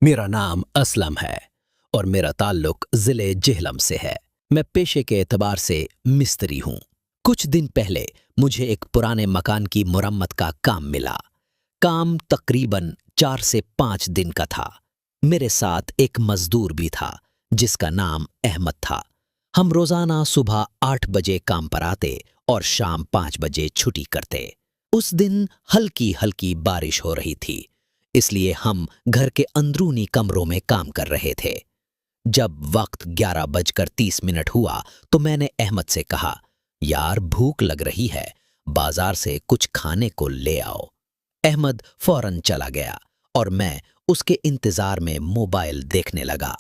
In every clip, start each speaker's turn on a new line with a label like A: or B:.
A: मेरा नाम असलम है और मेरा ताल्लुक जिले जेहलम से है। मैं पेशे के एतबार से मिस्त्री हूँ। कुछ दिन पहले मुझे एक पुराने मकान की मुरम्मत का काम मिला। काम तकरीबन 4 से 5 दिन का था। मेरे साथ एक मजदूर भी था जिसका नाम अहमद था। हम रोजाना सुबह 8 बजे काम पर आते और शाम 5 बजे छुट्टी करते। उस दिन हल्की हल्की बारिश हो रही थी, इसलिए हम घर के अंदरूनी कमरों में काम कर रहे थे। जब वक्त 11:30 हुआ तो मैंने अहमद से कहा, यार भूख लग रही है, बाजार से कुछ खाने को ले आओ। अहमद फौरन चला गया और मैं उसके इंतजार में मोबाइल देखने लगा।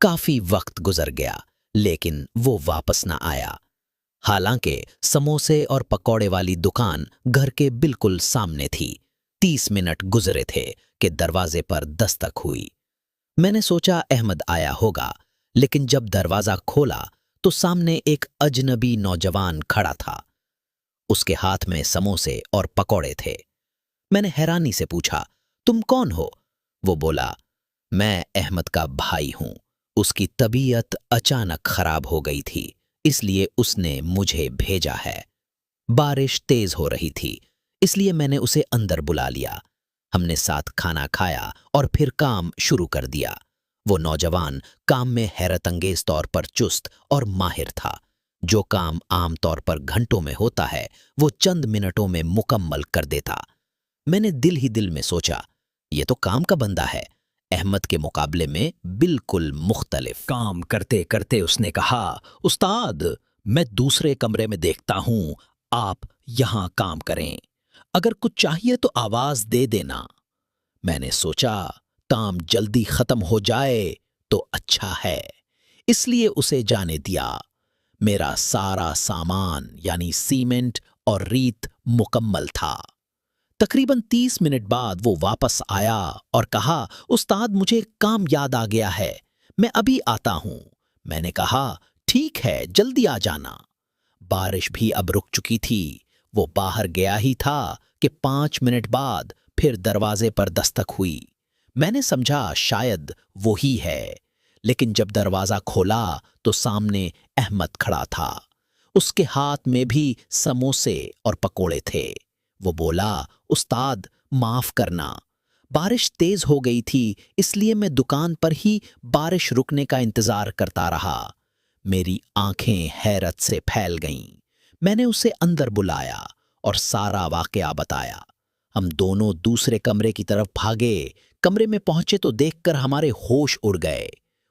A: काफी वक्त गुजर गया लेकिन वो वापस ना आया। हालांकि समोसे और पकौड़े वाली दुकान घर के बिल्कुल सामने थी। 30 मिनट गुजरे थे कि दरवाजे पर दस्तक हुई। मैंने सोचा अहमद आया होगा, लेकिन जब दरवाजा खोला तो सामने एक अजनबी नौजवान खड़ा था। उसके हाथ में समोसे और पकौड़े थे। मैंने हैरानी से पूछा, तुम कौन हो? वो बोला, मैं अहमद का भाई हूं। उसकी तबीयत अचानक खराब हो गई थी, इसलिए उसने मुझे भेजा है। बारिश तेज हो रही थी, इसलिए मैंने उसे अंदर बुला लिया। हमने साथ खाना खाया और फिर काम शुरू कर दिया। वो नौजवान काम में हैरत अंगेज तौर पर चुस्त और माहिर था। जो काम आम तौर पर घंटों में होता है, वो चंद मिनटों में मुकम्मल कर देता। मैंने दिल ही दिल में सोचा, ये तो काम का बंदा है, अहमद के मुकाबले में बिल्कुल मुख्तलिफ। काम करते करते उसने कहा, उस्ताद, मैं दूसरे कमरे में देखता हूं, आप यहां काम करें। अगर कुछ चाहिए तो आवाज दे देना। मैंने सोचा काम जल्दी खत्म हो जाए तो अच्छा है, इसलिए उसे जाने दिया। मेरा सारा सामान यानी सीमेंट और रेत मुकम्मल था। तकरीबन 30 मिनट बाद वो वापस आया और कहा, उस्ताद, मुझे काम याद आ गया है, मैं अभी आता हूं। मैंने कहा, ठीक है, जल्दी आ जाना। बारिश भी अब रुक चुकी थी। वो बाहर गया ही था कि 5 मिनट बाद फिर दरवाजे पर दस्तक हुई। मैंने समझा शायद वो ही है, लेकिन जब दरवाजा खोला तो सामने अहमद खड़ा था। उसके हाथ में भी समोसे और पकोड़े थे। वो बोला, उस्ताद, माफ करना, बारिश तेज हो गई थी, इसलिए मैं दुकान पर ही बारिश रुकने का इंतजार करता रहा। मेरी आंखें हैरत से फैल गईं। मैंने उसे अंदर बुलाया और सारा वाकया बताया। हम दोनों दूसरे कमरे की तरफ भागे। कमरे में पहुंचे तो देखकर हमारे होश उड़ गए।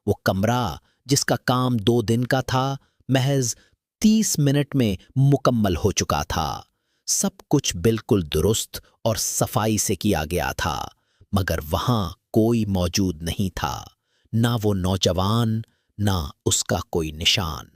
A: वो कमरा जिसका काम 2 दिन का था, महज 30 मिनट में मुकम्मल हो चुका था। सब कुछ बिल्कुल दुरुस्त और सफाई से किया गया था, मगर वहां कोई मौजूद नहीं था। ना वो नौजवान, ना उसका कोई निशान।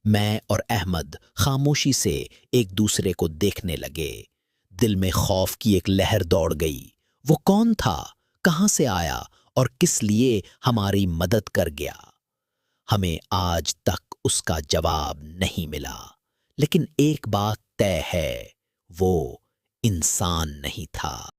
A: मैं और अहमद खामोशी से एक दूसरे को देखने लगे। दिल में खौफ की एक लहर दौड़ गई। वो कौन था, कहां से आया और किस लिए हमारी मदद कर गया? हमें आज तक उसका जवाब नहीं मिला, लेकिन एक बात तय है, वो इंसान नहीं था।